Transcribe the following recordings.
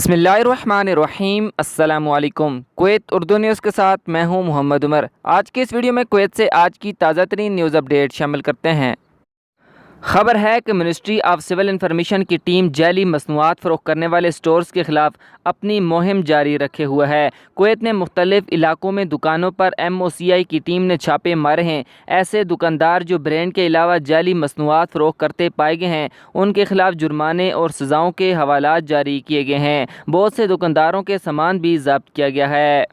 बिस्मिल्लाहिर्रहमानिर्रहीम। अस्सलाम वालेकुम। कुवैत उर्दू न्यूज़ के साथ मैं हूं मोहम्मद उमर। आज की इस वीडियो में कुवैत से आज की ताज़ा तरीन न्यूज़ अपडेट शामिल करते हैं। खबर है कि मिनिस्ट्री ऑफ सिविल इंफॉर्मेशन की टीम जैली मसनूआत फ़रोख्त करने वाले स्टोर्स के ख़िलाफ़ अपनी मुहिम जारी रखे हुए है। कुवैत में मुख्तलिफ इलाकों में दुकानों पर MOCI की टीम ने छापे मारे हैं। ऐसे दुकानदार जो ब्रांड के अलावा जैली मसनूआत फ़रोख्त करते पाए गए हैं, उनके खिलाफ जुर्माने और सज़ाओं के हवालात जारी किए गए हैं। बहुत से दुकानदारों के सामान भी ज़ब्त किया गया है।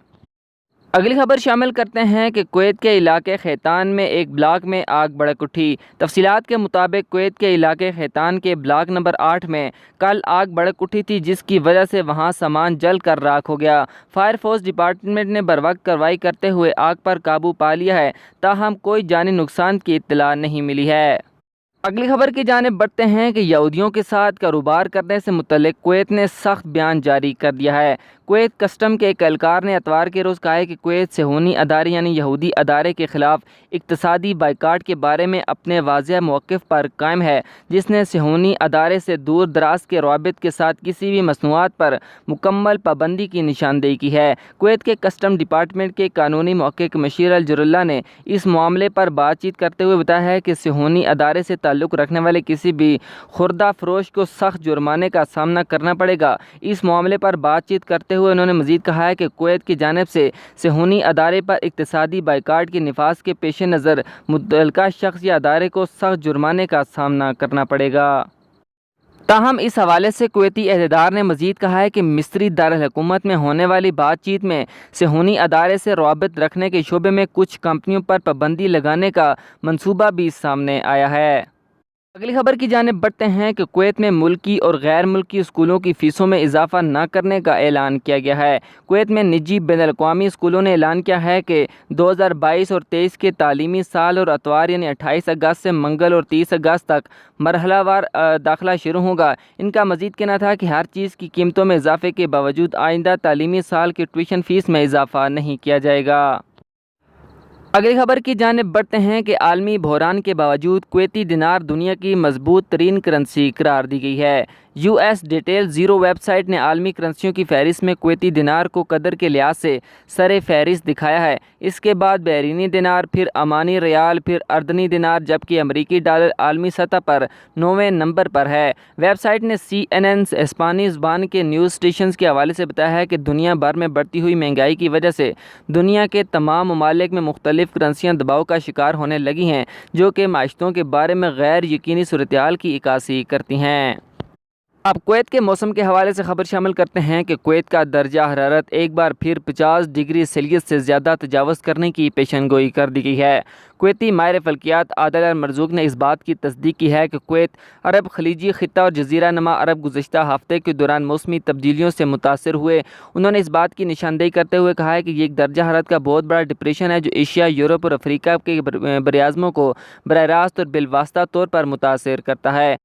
अगली खबर शामिल करते हैं कि कुवैत के इलाके खैतान में एक ब्लॉक में आग भड़क उठी। तफसीलात के मुताबिक कुवैत के इलाके खैतान के ब्लॉक नंबर 8 में कल आग भड़क उठी थी, जिसकी वजह से वहां सामान जल कर राख हो गया। फायर फोर्स डिपार्टमेंट ने बरवक्त कार्रवाई करते हुए आग पर काबू पा लिया है, ताहम कोई जानी नुकसान की इत्तला नहीं मिली है। अगली खबर की जानिब बढ़ते हैं कि यहूदियों के साथ कारोबार करने से मुतल्लिक कुवैत ने सख्त बयान जारी कर दिया है। कुवैत कस्टम के एक एहलकार ने इतवार के रोज़ कहा है कि कुवैत सेहूनी अदारे यानी यहूदी अदारे के ख़िलाफ़ इक़्तिसादी बाइकाट के बारे में अपने वाज़ेह मौक़िफ़ पर कायम है, जिसने सेहूनी अदारे से दूर दराज के रवाबित के साथ किसी भी मसनूआत पर मुकम्मल पाबंदी की निशानदेही की है। कुवैत के कस्टम डिपार्टमेंट के कानूनी महक़क़ मशीर अल-जुरुल्लाह ने इस मामले पर बातचीत करते हुए बताया है कि सेहूनी अदारे से ताल्लुक़ रखने वाले किसी भी खुर्दा फरोश को सख्त जुर्माने का सामना करना पड़ेगा। इस मामले पर बातचीत करते हुए उन्होंने मज़ीद कहा है कि कुवैत की जानिब से सेहूनी अदारे पर इक़्तिसादी बाइकाट के निफाज़ के पेश नज़र मुतल्लिका शख्स या अदारे को सख्त जुर्माने का सामना करना पड़ेगा। ताहम इस हवाले से कुवैती अहदेदार ने मज़ीद कहा है कि मिस्री दारुल हुकूमत में होने वाली बातचीत में सेहूनी अदारे से रवाबित रखने के शोबे में कुछ कंपनियों पर पाबंदी लगाने का मंसूबा भी सामने आया है। अगली खबर की जानिब बढ़ते हैं कि कुवैत में मुल्की और गैर मुल्की स्कूलों की फ़ीसों में इजाफा न करने का ऐलान किया गया है। कुवैत में निजी बैनुल-अक़वामी स्कूलों ने ऐलान किया है कि 2022 और 23 के तालीमी साल और अतवार यानी 28 अगस्त से मंगल और 30 अगस्त तक मरहलावार दाखिला शुरू होगा। इनका मज़ीद कहना था कि हर चीज़ की कीमतों में इजाफे के बावजूद आइंदा तालीमी साल की ट्यूशन फ़ीस में इजाफा नहीं किया जाएगा। अगली खबर की जानिब बढ़ते हैं कि आलमी बहरान के बावजूद कुवैती दिनार दुनिया की मजबूत तरीन करेंसी करार दी गई है। US डिटेल ज़ीरो वेबसाइट ने आलमी करेंसियों की फहरिस्त में कुवैती दिनार को कदर के लिहाज से सरे फहरिस्त दिखाया है। इसके बाद बहरीनी दिनार, फिर अमानी रियाल, फिर अर्दनी दिनार, जबकि अमरीकी डॉलर आलमी सतह पर 9वें नंबर पर है। वेबसाइट ने CNN स्पेनिश ज़बान के न्यूज़ स्टेशन के हवाले से बताया है कि दुनिया भर में बढ़ती हुई महंगाई की वजह से दुनिया के तमाम ममालिक में मुख्तलिफ करेंसियाँ दबाव का शिकार होने लगी हैं, जो कि माशरों के बारे में गैर यकीनी सूरत-ए-हाल की इक्कासी करती हैं। अब कुवैत के मौसम के हवाले से खबर शामिल करते हैं कि कुवैत का दर्जा हरारत एक बार फिर 50 डिग्री सेल्सियस से ज़्यादा तजावज़ करने की पेशनगोई कर दी गई है। कुवैती माहिर फ़ल्कियात आदिल अल-मरज़ूक ने इस बात की तस्दीक की है कि कुवैत, अरब खलीजी ख़ित्ता और जज़ीरा नुमा अरब गुज़श्ता हफ़्ते के दौरान मौसमी तब्दीलियों से मुतासर हुए। उन्होंने इस बात की निशानदेही करते हुए कहा है कि ये एक दर्जा हरारत का बहुत बड़ा डिप्रेशन है, जो एशिया, यूरोप और अफ्रीका के बरआज़मों को बराह रास्त और बिलवास्ता तौर पर मुतासर करता है।